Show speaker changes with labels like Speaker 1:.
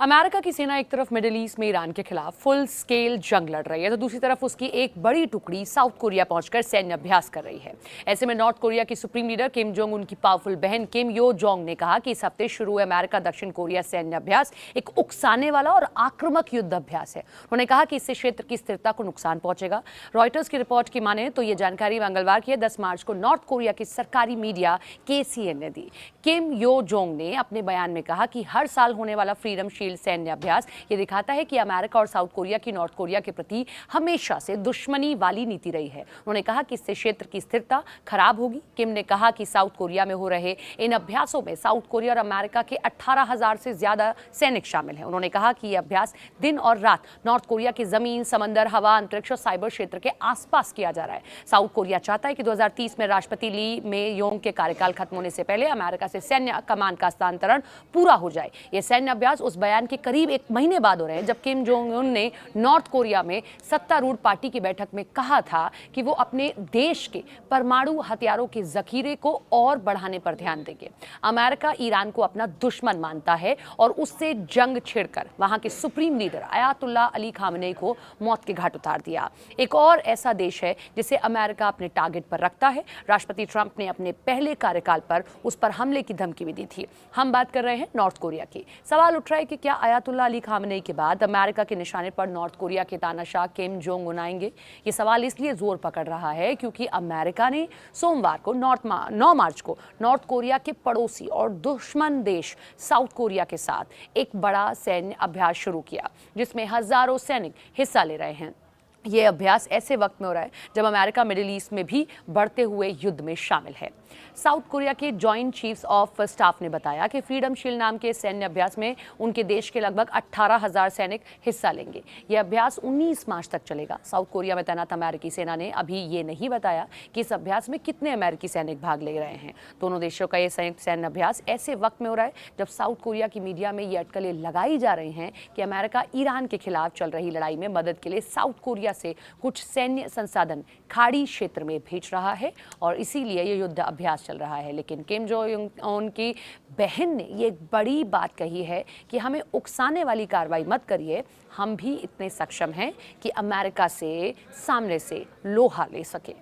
Speaker 1: America की सेना एक तरफ मिडिल ईस्ट में ईरान के खिलाफ फुल स्केल जंग लड़ रही है तो दूसरी तरफ उसकी एक बड़ी टुकड़ी साउथ कोरिया पहुंचकर सैन्य अभ्यास कर रही है। ऐसे में नॉर्थ कोरिया की supreme leader Kim Jong Un की पावरफुल बहन किम यो जोंग ने कहा कि इस हफ्ते शुरू हुए अमेरिका दक्षिण कोरिया सैन्य अभ्यास एक उकसाने वाला और आक्रामक युद्ध अभ्यास है। उन्होंने कहा कि इससे क्षेत्र की स्थिरता को नुकसान पहुंचेगा। रॉयटर्स की रिपोर्ट की माने तो ये जानकारी मंगलवार की 10 मार्च को नॉर्थ कोरिया की सरकारी मीडिया KCN ने दी। किम यो जोंग ने अपने बयान में कहा कि हर साल होने वाला फ्रीडम शील्ड सैन्य अभ्यास ये दिखाता है कि अमेरिका और साउथ कोरिया की नॉर्थ कोरिया के प्रति हमेशा से दुश्मनी वाली नीति रही है। उन्होंने कहा कि इससे क्षेत्र की स्थिरता खराब होगी। किम ने कहा कि साउथ कोरिया में हो रहे इन अभ्यासों में साउथ कोरिया और अमेरिका के 18,000 से ज्यादा सैनिक शामिल हैं। उन्होंने कहा कि यह अभ्यास दिन और रात नॉर्थ कोरिया की जमीन, समंदर, हवा, अंतरिक्ष और साइबर क्षेत्र के आसपास किया जा रहा है। साउथ कोरिया चाहता है कि 2030 में राष्ट्रपति ली में योंग के कार्यकाल खत्म होने से पहले अमेरिका से सैन्य कमान का हस्तांतरण पूरा हो जाए। यह सैन्य अभ्यास उस बयान के करीब एक महीने बाद हो रहे हैं जब किम जोंग उन ने नॉर्थ कोरिया में सत्तारूढ़ पार्टी की बैठक में कहा था कि वो अपने देश के परमाणु हथियारों के जखीरे को और बढ़ाने पर ध्यान देंगे। अमेरिका ईरान को अपना दुश्मन मानता है और उससे जंग छेड़कर वहां के supreme leader Ayatollah Ali Khamenei को मौत के घाट उतार दिया। एक और ऐसा देश है जिसे अमेरिका अपने टारगेट पर रखता है। राष्ट्रपति ट्रंप ने अपने पहले कार्यकाल पर उस पर हमले की धमकी भी दी थी। हम बात कर रहे हैं नॉर्थ कोरिया की। सवाल उठ रहा है कि क्या अयातुल्ला अली खामेनी के बाद अमेरिका के निशाने पर नॉर्थ कोरिया के तानाशाह किम जोंग उन आएंगे? ये सवाल इसलिए जोर पकड़ रहा है क्योंकि अमेरिका ने सोमवार को 9 मार्च को नॉर्थ कोरिया के पड़ोसी और दुश्मन देश साउथ कोरिया के साथ एक बड़ा सैन्य अभ्यास शुरू किया जिसमें हजारों सैनिक हिस्सा ले रहे हैं। ये अभ्यास ऐसे वक्त में हो रहा है जब अमेरिका मिडिल ईस्ट में भी बढ़ते हुए युद्ध में शामिल है। साउथ कोरिया के जॉइंट चीफ्स ऑफ स्टाफ ने बताया कि फ्रीडम शील्ड नाम के सैन्य अभ्यास में उनके देश के लगभग 18,000 सैनिक हिस्सा लेंगे। यह अभ्यास 19 मार्च तक चलेगा। साउथ कोरिया में तैनात अमेरिकी सेना ने अभी ये नहीं बताया कि इस अभ्यास में कितने अमेरिकी सैनिक भाग ले रहे हैं। दोनों देशों का ये संयुक्त सैन्य अभ्यास ऐसे वक्त में हो रहा है जब साउथ कोरिया की मीडिया में ये अटकलें लगाई जा रही हैं कि अमेरिका ईरान के खिलाफ चल रही लड़ाई में मदद के लिए साउथ कोरिया से कुछ सैन्य संसाधन खाड़ी क्षेत्र में भेज रहा है और इसीलिए ये युद्ध अभ्यास चल रहा है। लेकिन किम जोंग उन की बहन ने ये बड़ी बात कही है कि हमें उकसाने वाली कार्रवाई मत करिए, हम भी इतने सक्षम हैं कि अमेरिका से सामने से लोहा ले सके।